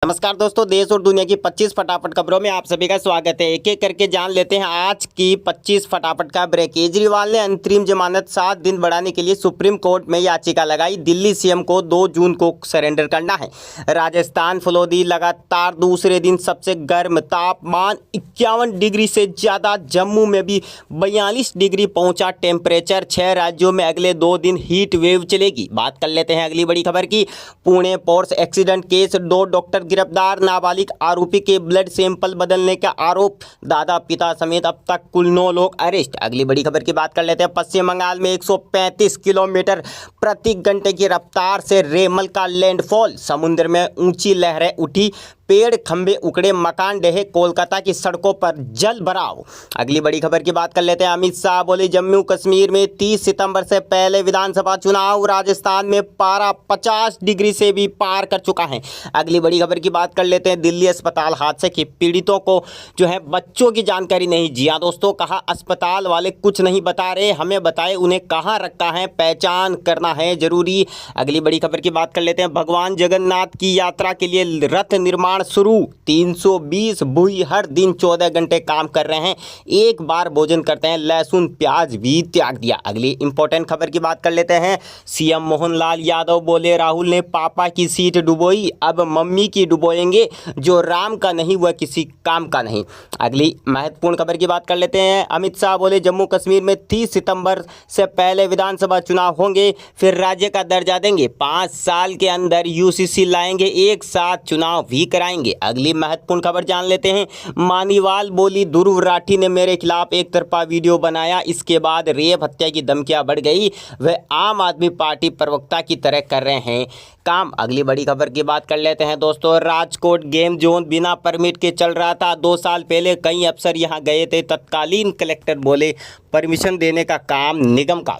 नमस्कार दोस्तों, देश और दुनिया की 25 फटाफट खबरों में आप सभी का स्वागत है। एक एक करके जान लेते हैं आज की 25 फटाफट का ब्रेक। केजरीवाल ने अंतरिम जमानत 7 दिन बढ़ाने के लिए सुप्रीम कोर्ट में याचिका लगाई। दिल्ली सीएम को 2 जून को सरेंडर करना है। राजस्थान फलोदी लगातार दूसरे दिन सबसे गर्म, तापमान 51 डिग्री से ज़्यादा। जम्मू में भी 42 डिग्री पहुंचा टेम्परेचर। 6 राज्यों में अगले 2 दिन हीट वेव चलेगी। बात कर लेते हैं अगली बड़ी खबर की। Pune pores accident case, 2 doctor गिरफ्तार। नाबालिग आरोपी के ब्लड सैंपल बदलने का आरोप। दादा पिता समेत अब तक कुल 9 लोग अरेस्ट। अगली बड़ी खबर की बात कर लेते हैं। पश्चिम बंगाल में 135 किलोमीटर प्रति घंटे की रफ्तार से रेमल का लैंडफॉल। समुद्र में ऊंची लहरें उठी, पेड़ खंभे उखड़े, मकान ढहे। कोलकाता की सड़कों पर जल भराव। अगली बड़ी खबर की बात कर लेते हैं। अमित शाह बोले जम्मू कश्मीर में 30 सितंबर से पहले विधानसभा चुनाव। राजस्थान में पारा 50 डिग्री से भी पार कर चुका है। अगली बड़ी खबर की बात कर लेते हैं। दिल्ली अस्पताल हादसे के पीड़ितों को जो है बच्चों की जानकारी नहीं। जी हाँ दोस्तों, कहा अस्पताल वाले कुछ नहीं बता रहे, हमें बताए उन्हें कहाँ रखा है, पहचान करना है जरूरी। अगली बड़ी खबर की बात कर लेते हैं। भगवान जगन्नाथ की यात्रा के लिए रथ निर्माण शुरू। 320 बुई हर दिन 14 घंटे काम कर रहे हैं। एक बार भोजन करते हैं, लहसुन प्याज भी त्याग दिया। अगली इंपॉर्टेंट खबर की बात कर लेते हैं। सीएम मोहनलाल यादव बोले राहुल ने पापा की सीट डुबोई, अब मम्मी की डुबोएंगे। जो राम का नहीं वह किसी काम का नहीं। अगली महत्वपूर्ण खबर की बात कर लेते हैं। अमित शाह बोले जम्मू कश्मीर में 30 सितंबर से पहले विधानसभा चुनाव होंगे, फिर राज्य का दर्जा देंगे। 5 साल के अंदर यूसीसी लाएंगे, एक साथ चुनाव भी कराएंगे। अगली महत्वपूर्ण खबर जान लेते हैं। मानीवाल बोली ध्रुव राठी ने मेरे खिलाफ एक तरफा वीडियो बनाया, इसके बाद रेप हत्या की धमकियां बढ़ गई। वह आम आदमी पार्टी प्रवक्ता की तरह कर रहे हैं काम। अगली बड़ी खबर की बात कर लेते हैं दोस्तों। राजकोट गेम जोन बिना परमिट के चल रहा था। 2 साल पहले कई अफसर यहां गए थे। तत्कालीन कलेक्टर बोले परमिशन देने का काम निगम का।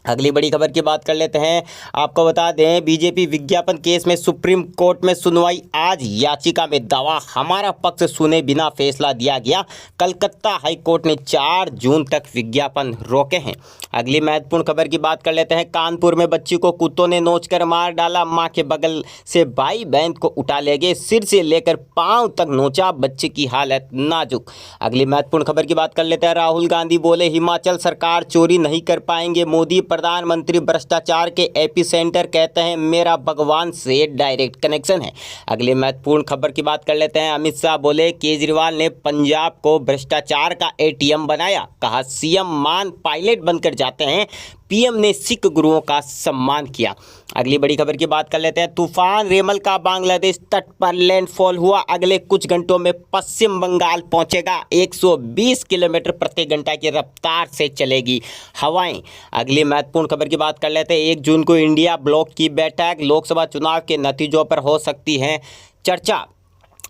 अगली बड़ी खबर की बात कर लेते हैं। आपको बता दें बीजेपी विज्ञापन केस में सुप्रीम कोर्ट में सुनवाई आज। याचिका में दावा हमारा पक्ष सुने बिना फैसला दिया गया। कलकत्ता हाई कोर्ट ने 4 जून तक विज्ञापन रोके हैं। अगली महत्वपूर्ण खबर की बात कर लेते हैं। कानपुर में बच्ची को कुत्तों ने नोचकर मार डाला। मां के बगल से भाई बहन को उठा ले गए, सिर से लेकर पांव तक नोचा, बच्चे की हालत नाजुक। अगली महत्वपूर्ण खबर की बात कर लेते हैं। राहुल गांधी बोले हिमाचल सरकार चोरी नहीं कर पाएंगे। मोदी प्रधानमंत्री भ्रष्टाचार के एपिसेंटर, कहते हैं मेरा भगवान से डायरेक्ट कनेक्शन है। अगले महत्वपूर्ण खबर की बात कर लेते हैं। अमित शाह बोले केजरीवाल ने पंजाब को भ्रष्टाचार का एटीएम बनाया। कहा सीएम मान पायलट बनकर जाते हैं। पीएम ने सिख गुरुओं का सम्मान किया। अगली बड़ी खबर की बात कर लेते हैं। तूफान रेमल का बांग्लादेश तट पर लैंडफॉल हुआ। अगले कुछ घंटों में पश्चिम बंगाल पहुंचेगा। 120 किलोमीटर प्रति घंटा की रफ्तार से चलेगी हवाएं। अगली महत्वपूर्ण खबर की बात कर लेते हैं। 1 जून को इंडिया ब्लॉक की बैठक। लोकसभा चुनाव के नतीजों पर हो सकती है चर्चा।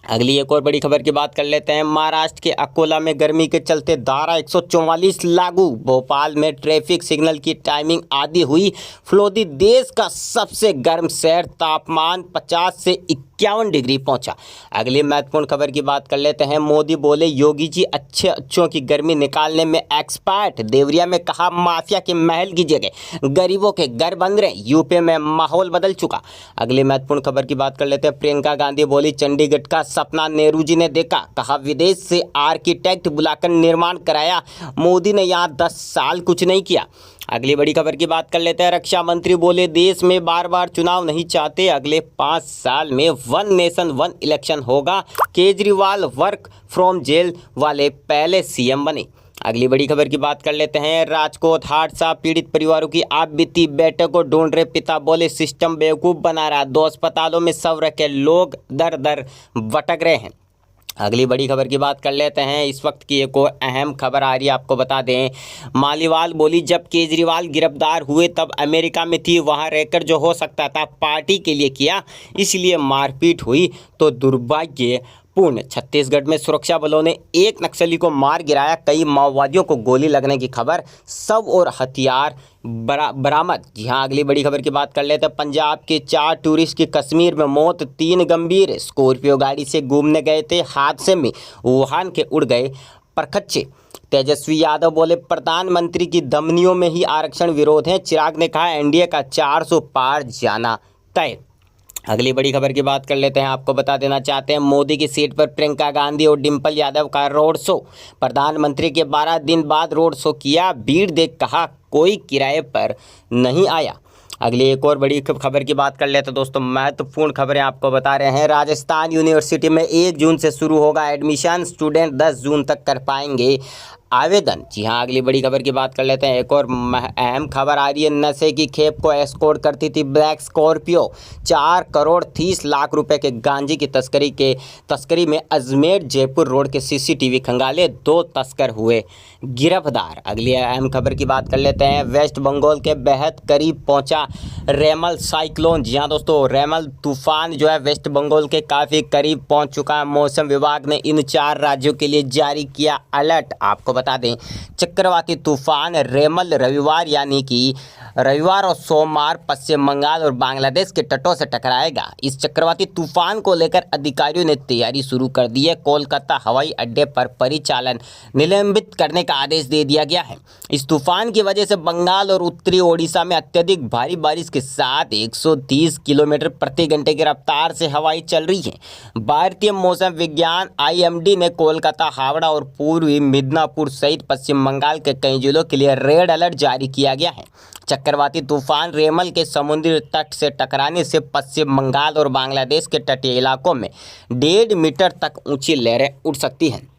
अगली एक और बड़ी खबर की बात कर लेते हैं। महाराष्ट्र के अकोला में गर्मी के चलते धारा 144 लागू। भोपाल में ट्रैफिक सिग्नल की टाइमिंग आधी हुई। फलोदी देश का सबसे गर्म शहर, तापमान 50 से 51 डिग्री पहुंचा। अगली महत्वपूर्ण खबर की बात कर लेते हैं। मोदी बोले योगी जी अच्छों की गर्मी निकालने में एक्सपर्ट। देवरिया में कहा माफिया के महल की जगह गरीबों के घर बन रहे। यूपी में माहौल बदल चुका। अगली महत्वपूर्ण खबर की बात कर लेते हैं। प्रियंका गांधी बोली चंडीगढ़ का सपना नेहरू जी ने देखा। कहा विदेश से आर्किटेक्ट बुलाकर निर्माण कराया। मोदी ने यहाँ 10 साल कुछ नहीं किया। अगली बड़ी खबर की बात कर लेते हैं। रक्षा मंत्री बोले देश में बार बार चुनाव नहीं चाहते। अगले 5 साल में 1 नेशन 1 इलेक्शन होगा। केजरीवाल वर्क फ्रॉम जेल वाले पहले सीएम बने। अगली बड़ी खबर की बात कर लेते हैं। राजकोट हादसा पीड़ित परिवारों की आप बीती बेटे को ढूंढ रहे पिता बोले सिस्टम बेवकूफ़ बना रहा। 2 अस्पतालों में सव रखे लोग दर दर भटक रहे हैं। अगली बड़ी खबर की बात कर लेते हैं। इस वक्त की एक और अहम खबर आ रही है, आपको बता दें। मालीवाल बोली जब केजरीवाल गिरफ्तार हुए तब अमेरिका में थी, वहां रहकर जो हो सकता था पार्टी के लिए किया, इसलिए मारपीट हुई तो दुर्भाग्यपूर्ण। छत्तीसगढ़ में सुरक्षा बलों ने एक नक्सली को मार गिराया। कई माओवादियों को गोली लगने की खबर। शव और हथियार बरामद। जी हाँ, अगली बड़ी खबर की बात कर लेते हैं। पंजाब के 4 टूरिस्ट की कश्मीर में मौत, 3 गंभीर। स्कॉर्पियो गाड़ी से घूमने गए थे, हादसे में वुहान के उड़ गए परखच्चे। तेजस्वी यादव बोले प्रधानमंत्री की धमनियों में ही आरक्षण विरोध है। चिराग ने कहा एनडीए का 400 पार जाना तय। अगली बड़ी खबर की बात कर लेते हैं। आपको बता देना चाहते हैं मोदी की सीट पर प्रियंका गांधी और डिंपल यादव का रोड शो। प्रधानमंत्री के 12 दिन बाद रोड शो किया, भीड़ देख कहा कोई किराए पर नहीं आया। अगली एक और बड़ी खबर की बात कर लेते हैं दोस्तों। महत्वपूर्ण खबरें आपको बता रहे हैं। राजस्थान यूनिवर्सिटी में 1 जून से शुरू होगा एडमिशन, स्टूडेंट 10 जून तक कर पाएंगे आवेदन। जी हाँ, अगली बड़ी खबर की बात कर लेते हैं। एक और अहम खबर आ रही है। नशे की खेप को एस्कॉर्ट करती थी ब्लैक स्कॉर्पियो। 4 करोड़ 30 लाख रुपए के गांजे की तस्करी में अजमेर जयपुर रोड के सीसीटीवी खंगाले, 2 तस्कर हुए गिरफ्तार। अगली अहम खबर की बात कर लेते हैं। वेस्ट बंगाल के बेहद करीब पहुंचा रेमल साइक्लोन। जी हाँ दोस्तों, रेमल तूफान जो है वेस्ट बंगाल के काफ़ी करीब पहुंच चुका है। मौसम विभाग ने इन 4 राज्यों के लिए जारी किया अलर्ट। आपको बता दें चक्रवाती तूफान रेमल रविवार और सोमवार पश्चिम बंगाल और बांग्लादेश के तटों से टकराएगा। इस चक्रवाती तूफान को लेकर अधिकारियों ने तैयारी शुरू कर दी है। कोलकाता हवाई अड्डे पर परिचालन निलंबित करने का आदेश दे दिया गया है। इस तूफान की वजह से बंगाल और उत्तरी ओडिशा में अत्यधिक भारी बारिश के साथ 130 किलोमीटर प्रति घंटे की रफ्तार से हवाएं चल रही हैं। भारतीय मौसम विज्ञान IMD ने कोलकाता, हावड़ा और पूर्वी मिदनापुर सहित पश्चिम बंगाल के कई जिलों के लिए रेड अलर्ट जारी किया गया है। चक्रवाती तूफान रेमल के समुद्री तट से टकराने से पश्चिम बंगाल और बांग्लादेश के तटीय इलाकों में 1.5 मीटर तक ऊंची लहरें उठ सकती हैं।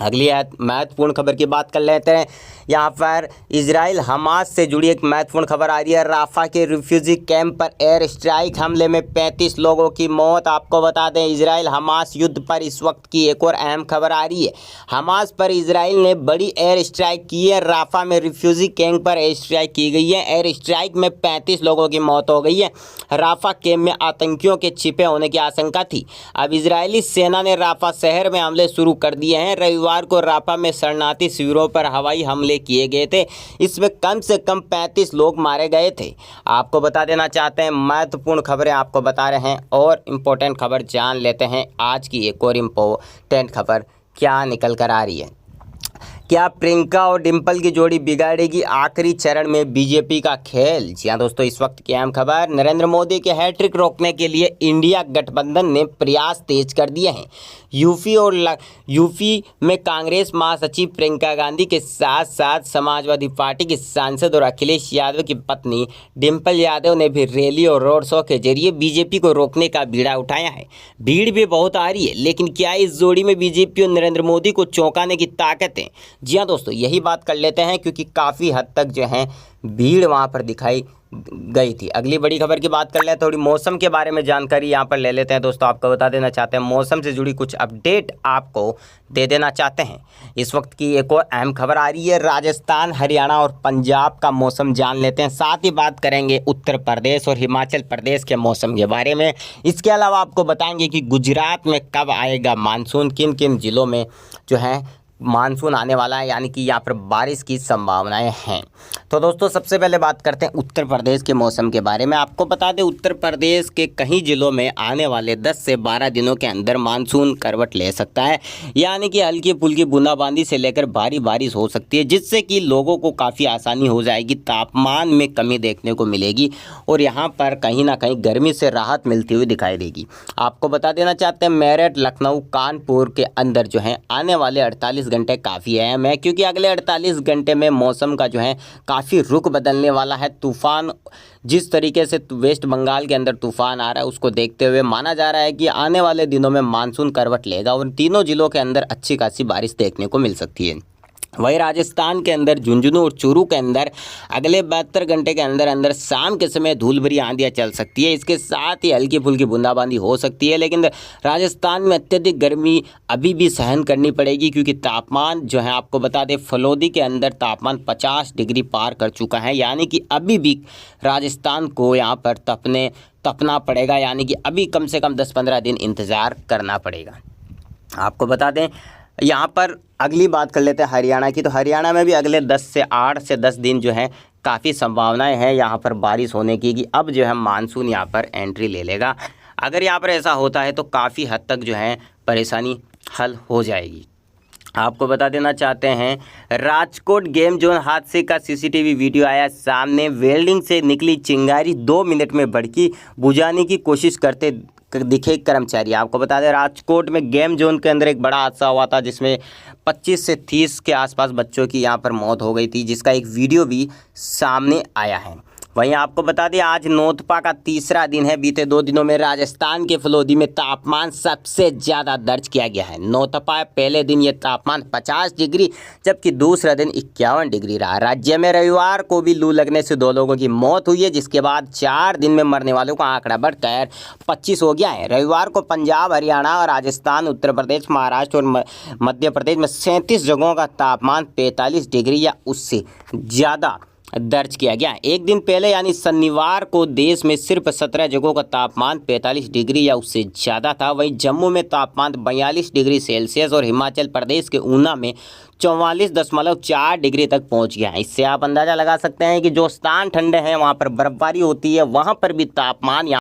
अगली महत्वपूर्ण खबर की बात कर लेते हैं। यहाँ पर इजराइल हमास से जुड़ी एक महत्वपूर्ण खबर आ रही है। राफा के रिफ्यूजी कैंप पर एयर स्ट्राइक हमले में 35 लोगों की मौत। आपको बता दें इजराइल हमास युद्ध पर इस वक्त की एक और अहम खबर आ रही है। हमास पर इजराइल ने बड़ी एयर स्ट्राइक की है। राफा में रिफ्यूजी कैंप पर एयर स्ट्राइक की गई है। एयर स्ट्राइक में 35 लोगों की मौत हो गई है। राफा कैंप में आतंकियों के छिपे होने की आशंका थी। अब इजरायली सेना ने राफा शहर में हमले शुरू कर दिए हैं। रविवार को राफा में शरणार्थी शिविरों पर हवाई हमले किए गए थे। इसमें कम से कम 35 लोग मारे गए थे। आपको बता देना चाहते हैं महत्वपूर्ण खबरें आपको बता रहे हैं और इम्पोर्टेंट खबर जान लेते हैं। आज की एक और इम्पोर्टेंट खबर क्या निकल कर आ रही है। क्या प्रियंका और डिंपल की जोड़ी बिगाड़ेगी आखिरी चरण में बीजेपी का खेल। जी हाँ दोस्तों, इस वक्त की अहम खबर। नरेंद्र मोदी के हैट्रिक रोकने के लिए इंडिया गठबंधन ने प्रयास तेज कर दिए हैं। यूपी में कांग्रेस महासचिव प्रियंका गांधी के साथ साथ समाजवादी पार्टी की सांसद और अखिलेश यादव की पत्नी डिंपल यादव ने भी रैली और रोड शो के जरिए बीजेपी को रोकने का बीड़ा उठाया है। भीड़ भी बहुत आ रही है, लेकिन क्या इस जोड़ी में बीजेपी और नरेंद्र मोदी को चौंकाने की ताकत है। जी हाँ दोस्तों, यही बात कर लेते हैं क्योंकि काफ़ी हद तक जो है भीड़ वहाँ पर दिखाई गई थी। अगली बड़ी खबर की बात कर ले, थोड़ी मौसम के बारे में जानकारी यहाँ पर ले लेते हैं दोस्तों। आपको बता देना चाहते हैं मौसम से जुड़ी कुछ अपडेट आपको दे देना चाहते हैं। इस वक्त की एक और अहम खबर आ रही है। राजस्थान, हरियाणा और पंजाब का मौसम जान लेते हैं। साथ ही बात करेंगे उत्तर प्रदेश और हिमाचल प्रदेश के मौसम के बारे में। इसके अलावा आपको बताएंगे कि गुजरात में कब आएगा मानसून, किन किन जिलों में जो है मानसून आने वाला है, यानी कि यहाँ पर बारिश की संभावनाएं हैं। तो दोस्तों सबसे पहले बात करते हैं उत्तर प्रदेश के मौसम के बारे में। आपको बता दें उत्तर प्रदेश के कई जिलों में आने वाले 10 से 12 दिनों के अंदर मानसून करवट ले सकता है, यानी कि हल्की फुल्की बूंदाबांदी से लेकर भारी बारिश हो सकती है, जिससे कि लोगों को काफ़ी आसानी हो जाएगी। तापमान में कमी देखने को मिलेगी और यहाँ पर कहीं ना कहीं गर्मी से राहत मिलती हुई दिखाई देगी। आपको बता देना चाहते हैं मेरठ, लखनऊ, कानपुर के अंदर जो है आने वाले 48 घंटे काफ़ी अहम है, क्योंकि अगले 48 घंटे में मौसम का जो है काफ़ी रुख बदलने वाला है। तूफान जिस तरीके से वेस्ट बंगाल के अंदर तूफान आ रहा है उसको देखते हुए माना जा रहा है कि आने वाले दिनों में मानसून करवट लेगा और तीनों जिलों के अंदर अच्छी खासी बारिश देखने को मिल सकती है। वहीं राजस्थान के अंदर झुंझुनू और चूरू के अंदर अगले 72 घंटे के अंदर अंदर शाम के समय धूल भरी आंधियाँ चल सकती है। इसके साथ ही हल्की फुल्की बूंदाबांदी हो सकती है, लेकिन राजस्थान में अत्यधिक गर्मी अभी भी सहन करनी पड़ेगी, क्योंकि तापमान जो है आपको बता दें फलोदी के अंदर तापमान 50 डिग्री पार कर चुका है, यानी कि अभी भी राजस्थान को यहाँ पर तपना पड़ेगा, यानी कि अभी कम से कम 10-15 दिन इंतज़ार करना पड़ेगा। आपको बता दें यहाँ पर अगली बात कर लेते हैं हरियाणा की। तो हरियाणा में भी अगले 8 से 10 दिन जो है काफ़ी संभावनाएं हैं यहाँ पर बारिश होने की, कि अब जो है मानसून यहाँ पर एंट्री ले लेगा। अगर यहाँ पर ऐसा होता है तो काफ़ी हद तक जो है परेशानी हल हो जाएगी। आपको बता देना चाहते हैं राजकोट गेम जोन हादसे का सीसीटीवी वीडियो आया सामने। वेल्डिंग से निकली चिंगारी 2 मिनट में भड़की, बुझाने की कोशिश करते दिखे कर्मचारी। आपको बता दें राजकोट में गेम जोन के अंदर एक बड़ा हादसा हुआ था जिसमें 25 से 30 के आसपास बच्चों की यहां पर मौत हो गई थी, जिसका एक वीडियो भी सामने आया है। वहीं आपको बता दें आज नोतपा का तीसरा दिन है। बीते 2 दिनों में राजस्थान के फलोदी में तापमान सबसे ज़्यादा दर्ज किया गया है। नोतपा पहले दिन ये तापमान 50 डिग्री जबकि दूसरा दिन 51 डिग्री रहा। राज्य में रविवार को भी लू लगने से 2 लोगों की मौत हुई है, जिसके बाद 4 दिन में मरने वालों का आंकड़ा बढ़कर 25 हो गया है। रविवार को पंजाब, हरियाणा और राजस्थान, उत्तर प्रदेश, महाराष्ट्र और मध्य प्रदेश में 37 जगहों का तापमान 45 डिग्री या उससे ज़्यादा दर्ज किया गया। एक दिन पहले यानी शनिवार को देश में सिर्फ 17 जगहों का तापमान 45 डिग्री या उससे ज़्यादा था। वहीं जम्मू में तापमान 42 डिग्री सेल्सियस और हिमाचल प्रदेश के ऊना में 44.4 डिग्री तक पहुंच गया है। इससे आप अंदाज़ा लगा सकते हैं कि जो स्थान ठंडे हैं वहां पर बर्फबारी होती है, वहां पर भी तापमान